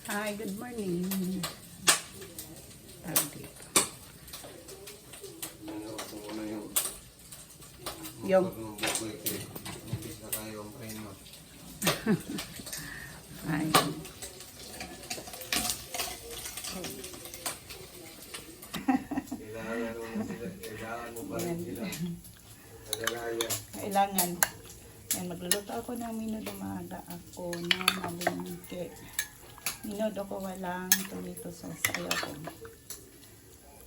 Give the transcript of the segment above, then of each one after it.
Hi, good morning. Tawag dito. Yung ay. Kailangan. Yan, magluluto ako ng minudo umaga ako na malingke. Minudo ko walang tomato sauce. Ayoko.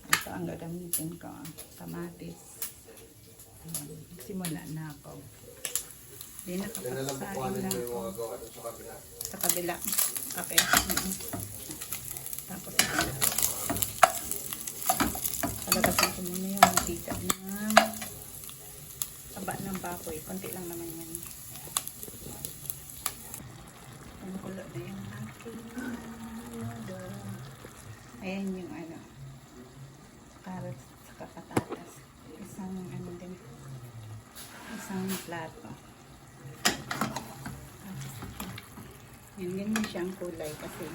Ito ang gagamitin ko. Kamatis. Simula na ako. Hindi nakapagsahin na ako. Sa kabila. Okay. Tapos palagasin ko muna yung mantika ng taba ng baboy. Konti lang naman yan. Ang kulo na yung aking minudo. Ayan yung ano. Carrots sa patatas. Isang ano din. Isang plato. Yan, ganyan siyang kulay kasi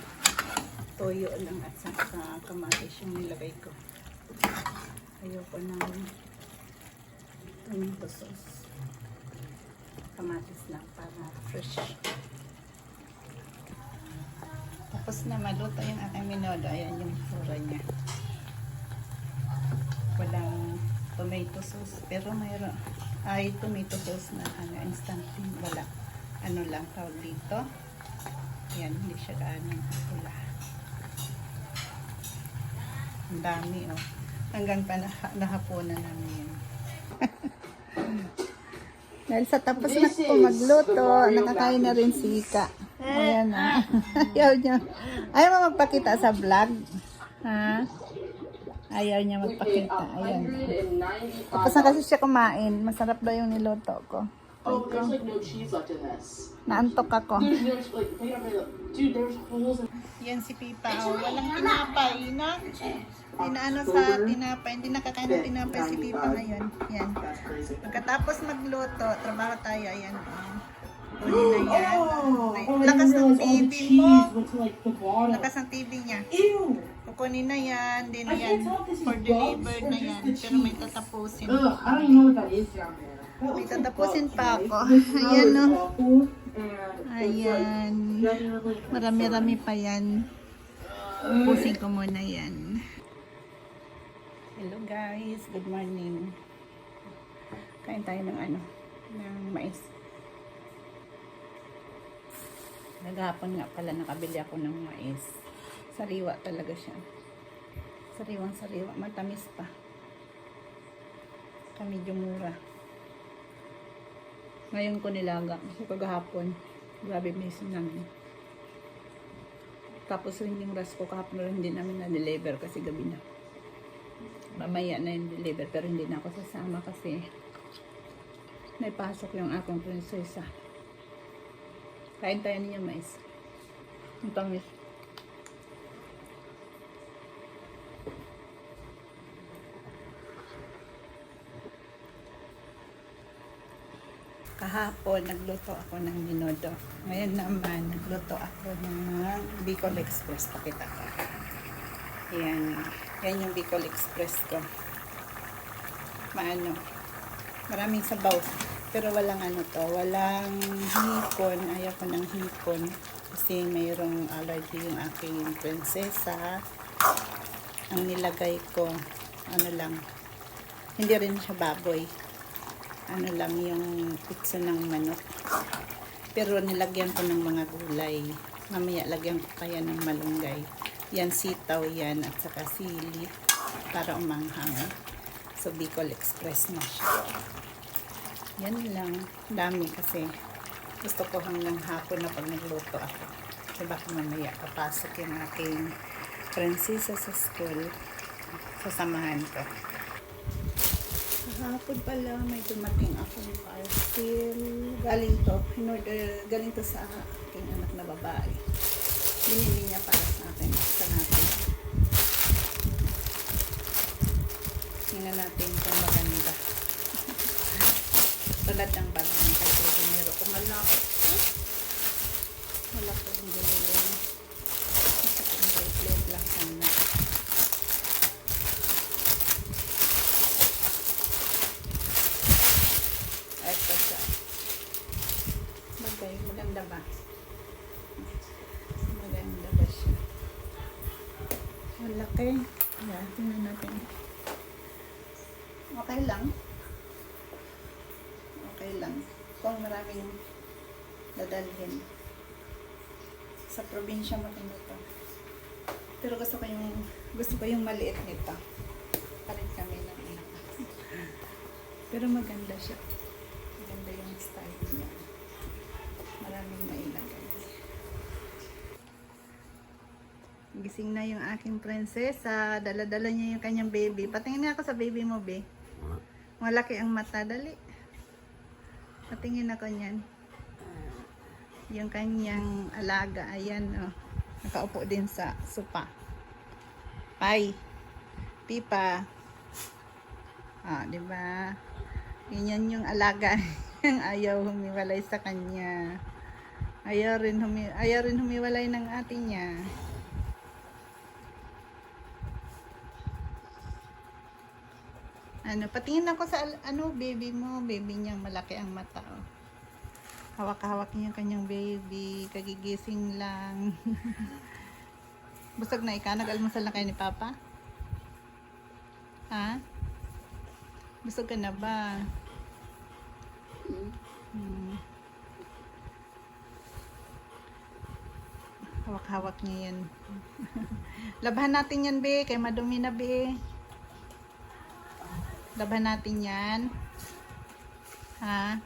toyo lang at saka kamatis yung nilagay ko. Ayoko ng tomato sauce. Kamatis lang para fresh. Tapos na maluto yung aking minudo. Ayan yung sura niya. Walang tomato sauce. Pero mayroon ay tomato sauce na ano, instant. Wala. Ano lang tawag dito. Ayan, hindi siya gaano pula. Ang dami, oh. Hanggang pa nahapunan namin. Dahil sa tapos na ko magluto, nakakain na rin si Ika. Ayan na. Ayaw niya. Ayaw mo magpakita sa vlog. Ha? Ayaw niya magpakita. Ayan. Tapos na kasi siya kumain. Masarap daw yung niluto ko. Oh, there's like no cheese left in this. Naantok ako. There's like, dude, there's holes in. Yan si Pipa. Oh, walang tinapay, no? Inaano sa tinapay. Hindi nakakain ng tinapay si Pipa ngayon. Yan. That's crazy. Pagkatapos magluto, trabaho tayo. Ayan. Kunin na yan. Ay, lakas ng TV mo. Went to like the bottom. Lakas ng TV niya. Ew. Kukunin na yan. Din yan. For delivered na yan. Pero may tatapusin. Ugh, I don't even know what that is down there. May tatapusin pa ako. Ayan, no? Ayan. Marami-rami pa yan. Tapusin ko muna yan. Hello guys. Good morning. Kain tayo ng ano? Ng mais. Naghapon nga pala nakabili ako ng mais. Sariwa talaga siya. Sariwang-sariwa. Matamis pa. Medyo mura. Ngayon ko nilaga. Kasi kagahapon. Grabe may sinangin. Tapos rin yung rice ko kahapon rin hindi namin na-deliver kasi gabi na. Mamaya na yung deliver pero hindi na ako sasama kasi may pasok yung aking prinsesa. Kain tayo niya mais. Ang tamis. Kahapon, nagluto ako ng minudo. Ngayon naman, nagluto ako ng Bicol Express. Pakita ko. Ayan. Yan yung Bicol Express ko. Maano. Maraming sabaw. Pero walang ano to. Walang hipon. Ayaw ko ng hipon. Kasi mayroong allergy yung aking prinsesa. Ang nilagay ko, ano lang. Hindi rin siya baboy. Ano lang yung pizza ng manok. Pero nilagyan ko ng mga gulay. Mamaya lagyan ko kaya ng malunggay. Yan sitaw yan at saka sili para umanghang. So Bicol Express na siya. Yan lang. Dami kasi gusto ko hanggang hapon na pag nagluto ako. So baka mamaya papasok yung aking prinsesa sa school. Sasamahan ko. Hapon pala may dumating akong parcel. Galing to sa aking anak na babae. Binili niya para sa akin. Sa natin. Tingnan natin kung maganda. Tulad ng bag ng kasi meron ko malaki. Malaki yung binili niya. Maganda ba siya? Malaki. Yan, tingnan natin. Okay lang. Okay lang. Kung maraming dadalhin. Sa probinsya maganda to. Pero gusto ko yung maliit nito. Palit kami ng ito. Pero maganda siya. Maganda yung style niya. Maraming mailagay. Gising na yung aking prinsesa. Dala-dala niya yung kanyang baby. Patingin nga ako sa baby mo, be. Malaki ang mata. Dali. Patingin ako niyan. Yung kanyang alaga. Ayan, oh. Nakaupo din sa sopa. Pai. Pipa. Ah, di ba? Ganyan yung alaga. Ayaw humiwalay sa kanya. Ayaw rin humiwalay ng ate niya. Ano, patingin ako sa baby mo. Baby niyang malaki ang mata. Oh. Hawak-hawak niya yung kanyang baby. Kagigising lang. Busog na ikaw? Nag-almusal na kayo ni Papa? Ha? Busog ka na ba? Hawak-hawak niya yan. Labahan natin yan, be. Kaya madumi na, be. Labahan natin yan. Ha?